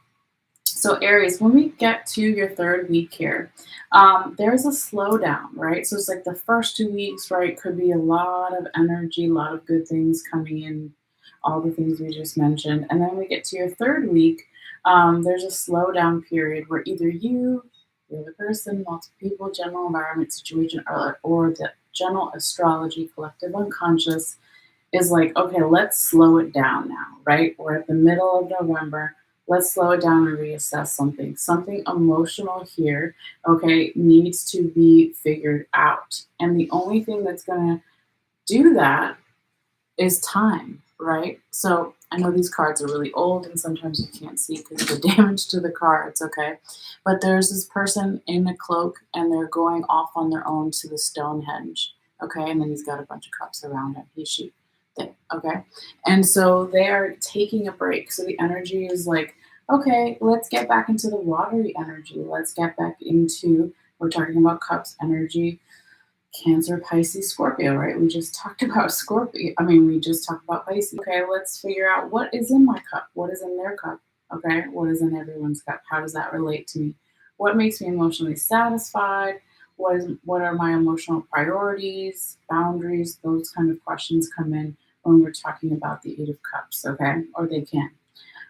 So Aries, when we get to your third week here, there's a slowdown, right? So it's like the first 2 weeks, right, could be a lot of energy, a lot of good things coming in, all the things we just mentioned. And then we get to your third week, there's a slowdown period where either you, the other person, multiple people, general environment, situation, or the general astrology, collective unconscious is like, okay, let's slow it down now, right? We're at the middle of November. Let's slow it down and reassess something. Something emotional here, okay, needs to be figured out. And the only thing that's going to do that is time, right? So I know these cards are really old and sometimes you can't see because of the damage to the cards, okay? But there's this person in a cloak and they're going off on their own to the Stonehenge, okay? And then he's got a bunch of cups around him, she thing, okay? And so they are taking a break. So the energy is like, okay, let's get back into the watery energy. Let's get back into, we're talking about cups energy, Cancer, Pisces, Scorpio, right? We just talked about Scorpio. We just talked about Pisces. Okay, let's figure out what is in my cup, what is in their cup, okay? What is in everyone's cup? How does that relate to me? What makes me emotionally satisfied? What are my emotional priorities, boundaries? Those kind of questions come in when we're talking about the Eight of Cups, okay? Or they can.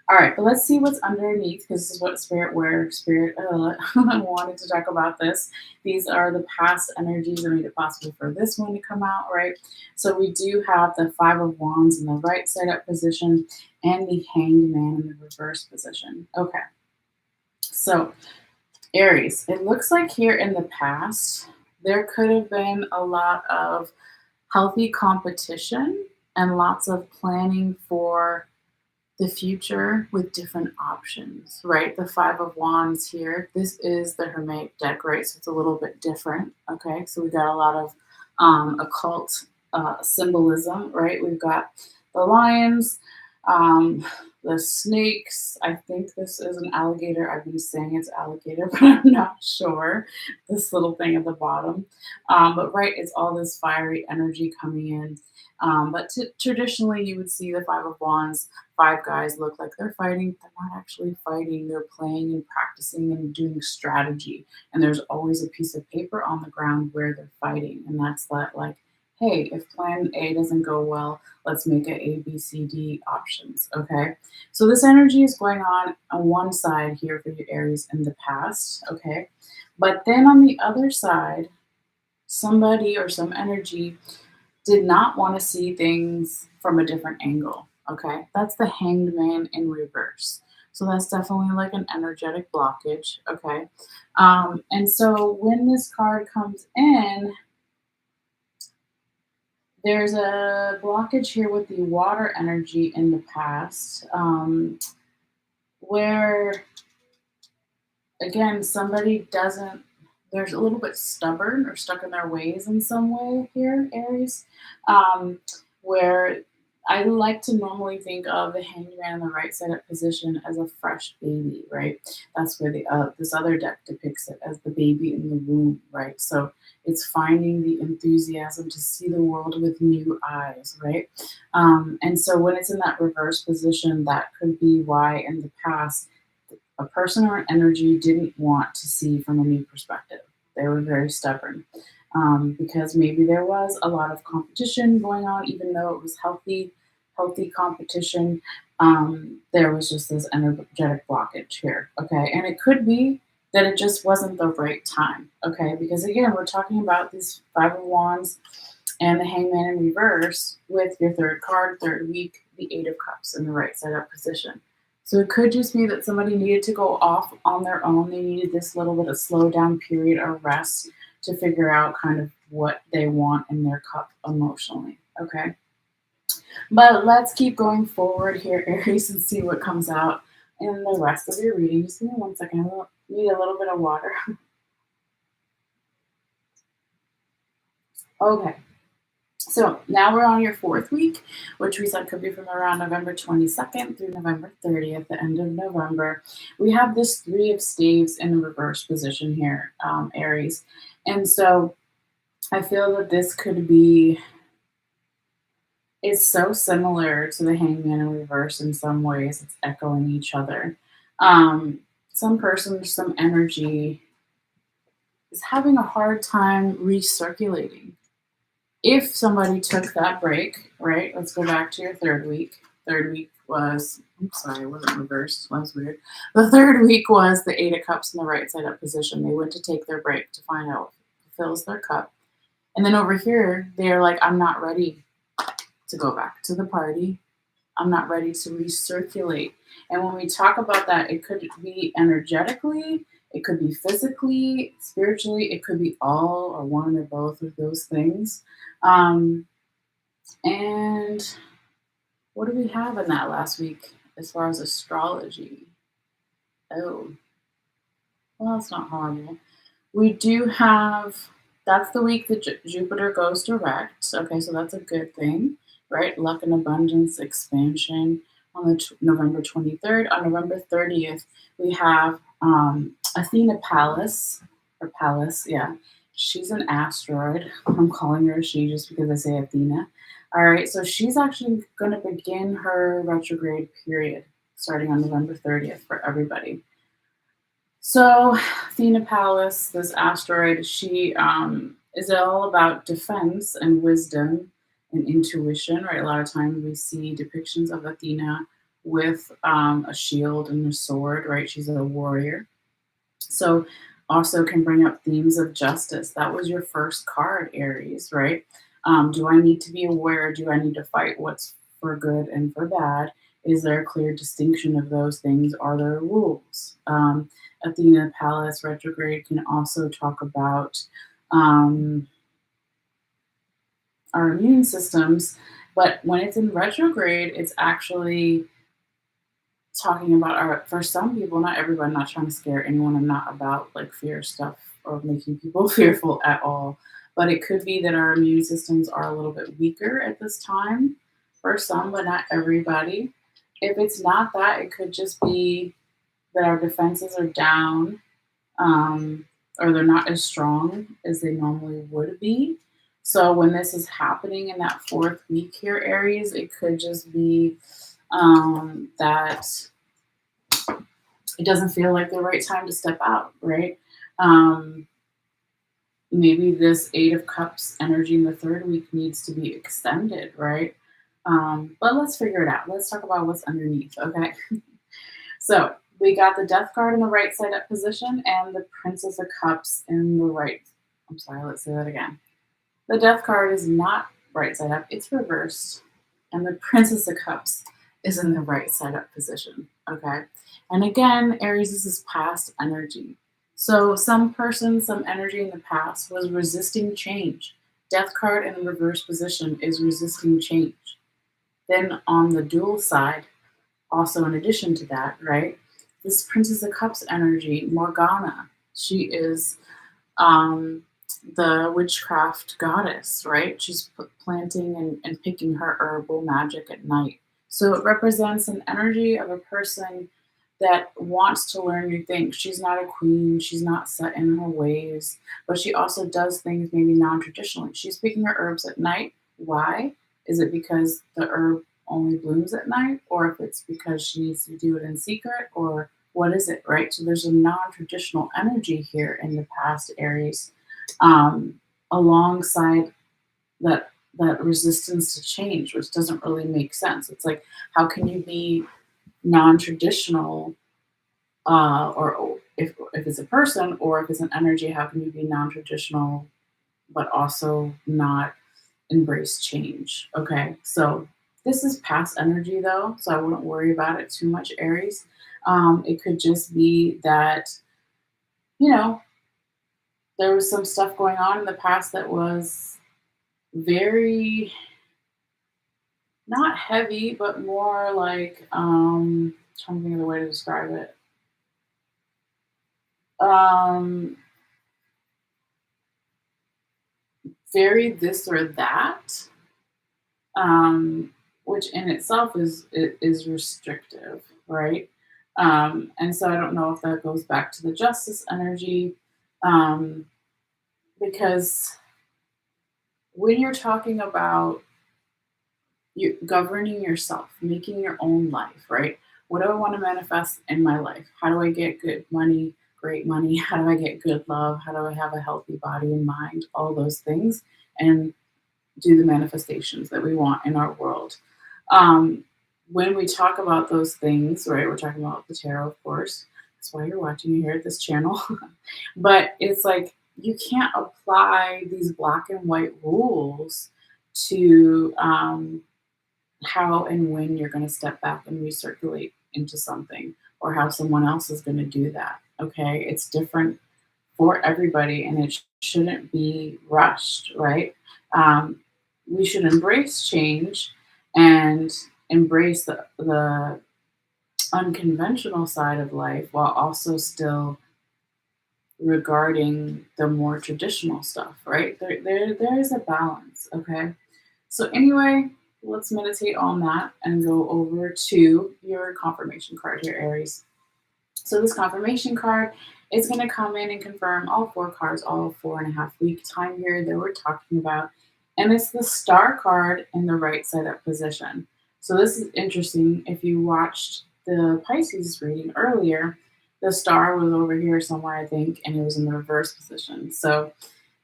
All right, but let's see what's underneath because this is what Spirit wanted to talk about this. These are the past energies that made it possible for this one to come out, right? So we do have the Five of Wands in the right side up position and the Hanged Man in the reverse position. Okay, so Aries, it looks like here in the past, there could have been a lot of healthy competition and lots of planning for the future with different options, right? The Five of Wands here. This is the Hermetic deck, right? So it's a little bit different, okay? So we got a lot of occult symbolism, right? We've got the lions, um, the snakes. I think this is an alligator. I've been saying it's alligator, but I'm not sure. This little thing at the bottom. But right, it's all this fiery energy coming in. But traditionally, you would see the Five of Wands, five guys look like they're fighting. They're not actually fighting. They're playing and practicing and doing strategy. And there's always a piece of paper on the ground where they're fighting. And that's that, like, hey, if plan A doesn't go well, let's make it A, B, C, D options, okay? So this energy is going on one side here for your Aries in the past, okay? But then on the other side, somebody or some energy did not want to see things from a different angle. Okay, that's the Hanged Man in reverse. So that's definitely like an energetic blockage. Okay, and so when this card comes in, there's a blockage here with the water energy in the past, where again somebody doesn't. There's a little bit stubborn or stuck in their ways in some way here, Aries, where I like to normally think of the Hanged Man in the right side up position as a fresh baby, right? That's where the this other deck depicts it as the baby in the womb, right? So it's finding the enthusiasm to see the world with new eyes, right? And so when it's in that reverse position, that could be why in the past a person or an energy didn't want to see from a new perspective. They were very stubborn because maybe there was a lot of competition going on, even though it was healthy competition. There was just this energetic blockage here. Okay, and it could be that it just wasn't the right time. Okay, because again, we're talking about these Five of Wands and the Hangman in reverse with your third card, third week, the Eight of Cups in the right side up position. So it could just be that somebody needed to go off on their own. They needed this little bit of slow down period or rest to figure out kind of what they want in their cup emotionally. Okay. But let's keep going forward here, Aries, and see what comes out in the rest of your reading. Just give me 1 second. I need a little bit of water. Okay. So now we're on your fourth week, which we said could be from around November 22nd through November 30th, the end of November. We have this Three of Staves in reverse position here, Aries. And so I feel that this could be, it's so similar to the Hangman in reverse in some ways. It's echoing each other. Um, some person, some energy is having a hard time recirculating. If somebody took that break, right? Let's go back to your third week. Third week was, I'm sorry, it wasn't reversed. That was weird. The third week was the Eight of Cups in the right side up position. They went to take their break to find out if it fills their cup. And then over here, they're like, I'm not ready to go back to the party. I'm not ready to recirculate. And when we talk about that, it could be energetically, it could be physically, spiritually, it could be all or one or both of those things. Um, and what do we have in that last week as far as astrology? Oh, well, it's not horrible. We do have, that's the week that Jupiter goes direct. Okay, so that's a good thing, right? Luck and abundance, expansion on the November 23rd. On November 30th, we have Athena Pallas, or Pallas, yeah. She's an asteroid. I'm calling her she just because I say Athena. All right, so she's actually going to begin her retrograde period starting on November 30th for everybody. So, Athena Pallas, this asteroid, she is all about defense and wisdom and intuition, right? A lot of times we see depictions of Athena with a shield and a sword, right? She's a warrior. So, also can bring up themes of justice. That was your first card, Aries, right? Do I need to be aware? Do I need to fight what's for good and for bad? Is there a clear distinction of those things? Are there rules? Athena Pallas retrograde can also talk about um, our immune systems, but when it's in retrograde, it's actually talking about our, for some people, not everybody, I'm not trying to scare anyone. I'm not about like fear stuff or making people fearful at all. But it could be that our immune systems are a little bit weaker at this time for some, but not everybody. If it's not that, it could just be that our defenses are down, or they're not as strong as they normally would be. So when this is happening in that fourth week here, Aries, it could just be that it doesn't feel like the right time to step out, right? Um, Maybe this Eight of Cups energy in the third week needs to be extended, right? But let's figure it out. Let's talk about what's underneath, okay? So we got the Death card in the right side up position and the Princess of Cups in the right. I'm sorry, let's say that again. The Death card is not right side up, it's reversed. And the Princess of Cups is in the right side up position. Okay. And again, Aries, this is past energy. So some person, some energy in the past was resisting change. Death card in the reverse position is resisting change. Then on the dual side, also in addition to that, right? This Princess of Cups energy, Morgana, she is um, the witchcraft goddess, right? She's planting and picking her herbal magic at night. So it represents an energy of a person that wants to learn new things. She's not a queen, she's not set in her ways, but she also does things maybe non traditionally. She's picking her herbs at night. Why? Is it because the herb only blooms at night, or if it's because she needs to do it in secret, or what is it, right? So there's a non-traditional energy here in the past, Aries, alongside that resistance to change, which doesn't really make sense. It's like, how can you be non-traditional, or if it's a person or if it's an energy, how can you be non-traditional but also not embrace change? Okay, so this is past energy though, so I wouldn't worry about it too much, Aries. It could just be that, you know, there was some stuff going on in the past that was very not heavy, but more like trying to think of the way to describe it. Um, very this or that, um, which in itself is restrictive, right? And so I don't know if that goes back to the justice energy, um, because when you're talking about you governing yourself, making your own life, right? What do I want to manifest in my life? How do I get good money, great money? How do I get good love? How do I have a healthy body and mind? All those things, and do the manifestations that we want in our world. Um, when we talk about those things, right, we're talking about the tarot, of course. That's why you're watching me here at this channel. But it's like you can't apply these black and white rules to how and when you're going to step back and recirculate into something, or how someone else is going to do that. Okay. It's different for everybody, and it shouldn't be rushed, right? Um, we should embrace change and embrace the unconventional side of life while also still regarding the more traditional stuff, right? There is a balance, okay? So, anyway, let's meditate on that and go over to your confirmation card here, Aries. So this confirmation card is going to come in and confirm all four cards, all 4.5 week time period that we're talking about. And it's the star card in the right side up position. So this is interesting. If you watched the Pisces reading earlier, the star was over here somewhere, I think, and it was in the reverse position. So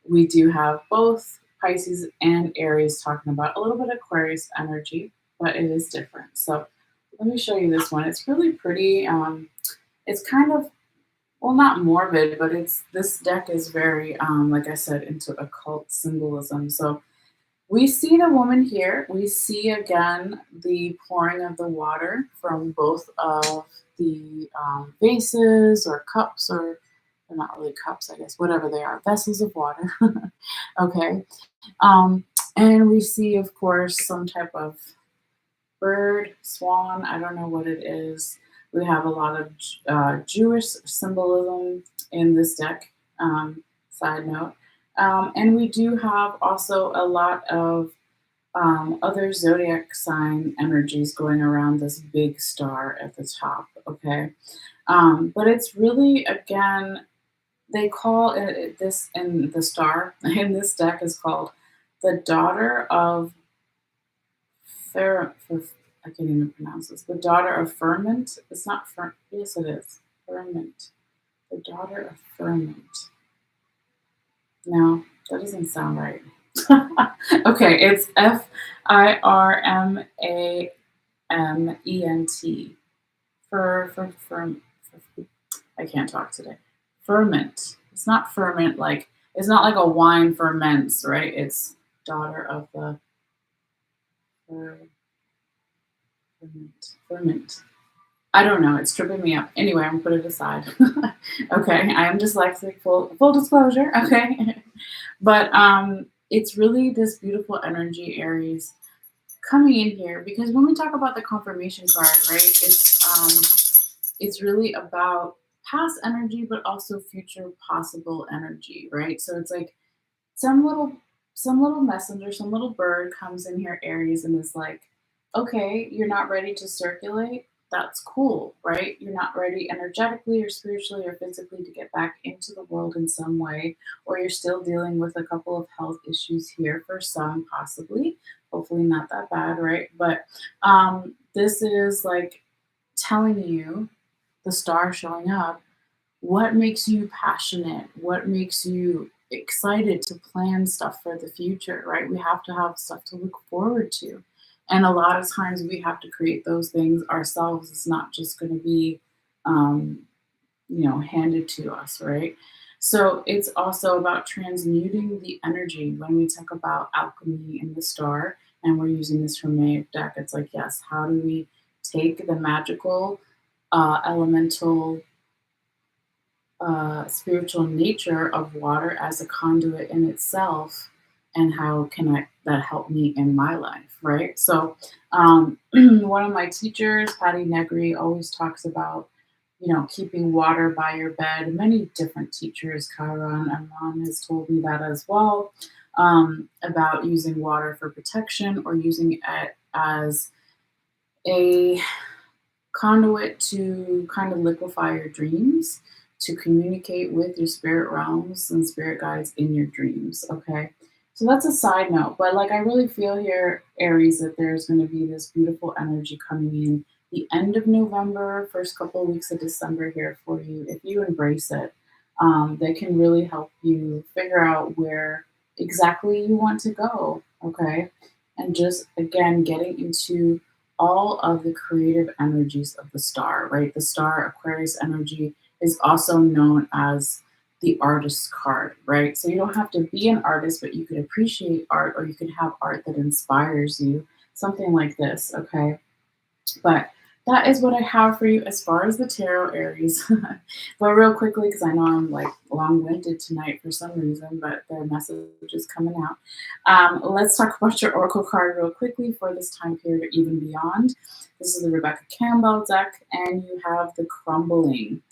we do have both Pisces and Aries talking about a little bit of Aquarius energy, but it is different. So let me show you this one. It's really pretty. It's kind of, well, not morbid, but it's this deck is very like I said, into occult symbolism. So we see the woman here. We see again the pouring of the water from both of the vases or cups, or they're not really cups, I guess, whatever they are, vessels of water. Okay. um, and we see, of course, some type of bird, swan, I don't know what it is. We have a lot of Jewish symbolism in this deck, side note. And we do have also a lot of other zodiac sign energies going around this big star at the top, okay? But it's really, again, they call this in the star in this deck is called the daughter of I can't even pronounce this. The daughter of ferment. It's not yes, it is ferment. The daughter of ferment. No, that doesn't sound right. Okay, it's Firmament. For I can't talk today. Ferment. It's not ferment like it's not like a wine ferments, right? It's daughter of the ferment. I don't know. It's tripping me up. Anyway, I'm gonna put it aside. Okay, I am dyslexic. Full disclosure. Okay, but it's really this beautiful energy, Aries, coming in here because when we talk about the confirmation card, right? It's really about past energy, but also future possible energy, right? So it's like some little some little messenger, some little bird comes in here, Aries, and is like, okay, you're not ready to circulate. That's cool, right? You're not ready energetically or spiritually or physically to get back into the world in some way, or you're still dealing with a couple of health issues here for some, possibly. Hopefully, not that bad, right? But this is like telling you the star showing up what makes you passionate, what makes you excited to plan stuff for the future, right? We have to have stuff to look forward to, and a lot of times we have to create those things ourselves. It's not just going to be um, handed to us, right? So it's also about transmuting the energy. When we talk about alchemy in the star and we're using this hermetic deck, it's like, yes, how do we take the magical elemental spiritual nature of water as a conduit in itself, and how can that help me in my life, right? So one of my teachers, Patty Negri, always talks about keeping water by your bed. Many different teachers, Kyra and Amon, has told me that as well. about using water for protection or using it as a conduit to kind of liquefy your dreams, to communicate with your spirit realms and spirit guides in your dreams. Okay. So that's a side note, but like I really feel here, Aries, that there's going to be this beautiful energy coming in the end of November, first couple of weeks of December here for you. If you embrace it, they can really help you figure out where exactly you want to go. Okay. And just again, getting into all of the creative energies of the star, right? The star Aquarius energy is also known as the artist card, right? So you don't have to be an artist, but you could appreciate art or you could have art that inspires you, something like this, okay? But that is what I have for you as far as the tarot, Aries. But real quickly, because I know I'm like long-winded tonight for some reason, but the message is coming out. Let's talk about your oracle card real quickly for this time period or even beyond. This is the Rebecca Campbell deck, and you have the crumbling.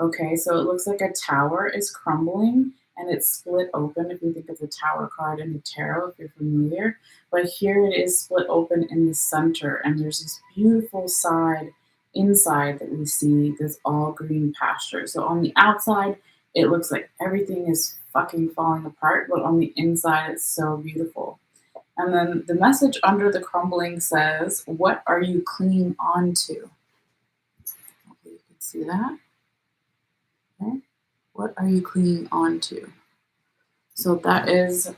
Okay, so it looks like a tower is crumbling and it's split open if you think of the tower card in the tarot, if you're familiar. But here it is split open in the center, and there's this beautiful side inside that we see this all green pasture. So on the outside, it looks like everything is fucking falling apart, but on the inside, it's so beautiful. And then the message under the crumbling says, "What are you clinging on to?" Hopefully you can see that. Okay. What are you clinging on to? So that is,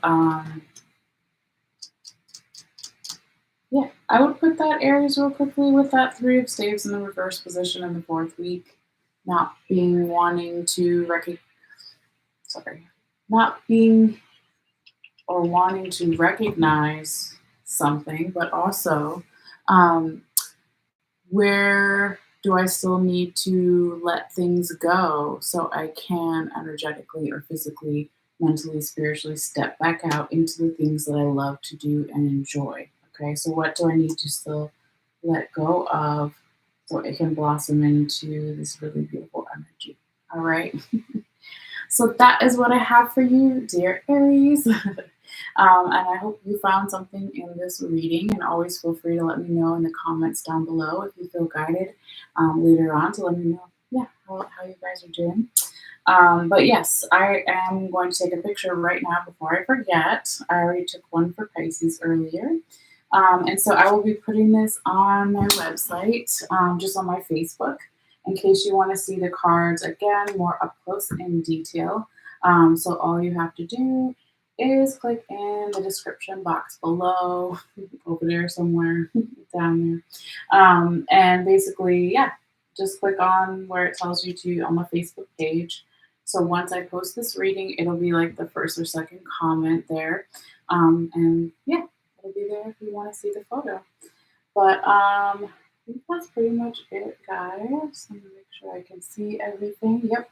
yeah, I would put that Aries real quickly with that Three of Staves in the reverse position in the fourth week, not being wanting to not being or wanting to recognize something, but also um, where do I still need to let things go so I can energetically or physically, mentally, spiritually step back out into the things that I love to do and enjoy? Okay, so what do I need to still let go of so it can blossom into this really beautiful energy? All right. So that is what I have for you, dear Aries. And I hope you found something in this reading. And always feel free to let me know in the comments down below if you feel guided later on to let me know, yeah, how you guys are doing. But yes, I am going to take a picture right now before I forget. I already took one for Pisces earlier. And so I will be putting this on my website, just on my Facebook, in case you want to see the cards again more up close in detail. So all you have to do is click in the description box below, over there somewhere down there. And basically, yeah, just click on where it tells you to on my Facebook page. So once I post this reading, it'll be like the first or second comment there. And yeah, it'll be there if you want to see the photo. But I think that's pretty much it, guys. Let me make sure I can see everything. Yep.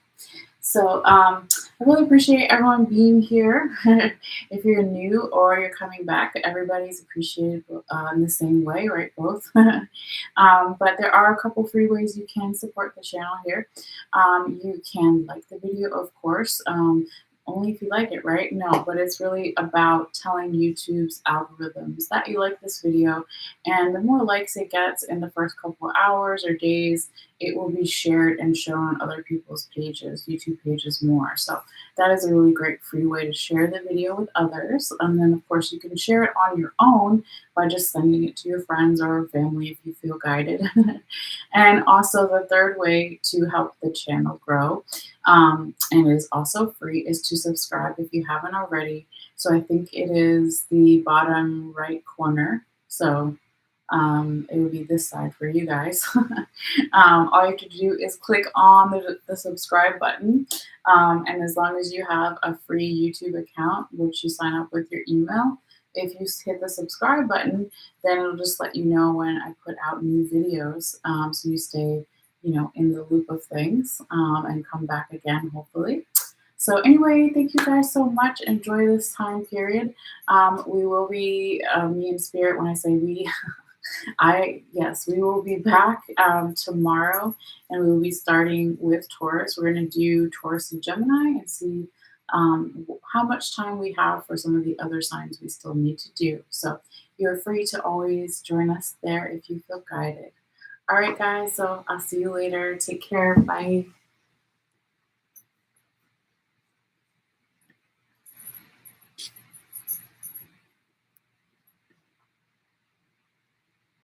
So I really appreciate everyone being here. If you're new or you're coming back, everybody's appreciated in the same way, right? Both. But there are a couple free ways you can support the channel here. You can like the video, of course. Only if you like it, right? No, but it's really about telling YouTube's algorithms that you like this video. And the more likes it gets in the first couple hours or days, it will be shared and shown on other people's pages, YouTube pages more. So that is a really great free way to share the video with others. And then, of course, you can share it on your own by just sending it to your friends or family if you feel guided. And also the third way to help the channel grow, and is also free, is to subscribe if you haven't already. So I think it is the bottom right corner. So it would be this side for you guys. All you have to do is click on the subscribe button. And as long as you have a free YouTube account, which you sign up with your email, if you hit the subscribe button, then it'll just let you know when I put out new videos. So you stay, in the loop of things and come back again, hopefully. So anyway, thank you guys so much. Enjoy this time period. We will be, me and Spirit, when I say we, yes, we will be back tomorrow, and we will be starting with Taurus. We're going to do Taurus and Gemini and see how much time we have for some of the other signs we still need to do. So you're free to always join us there if you feel guided. All right, guys, so I'll see you later. Take care. Bye.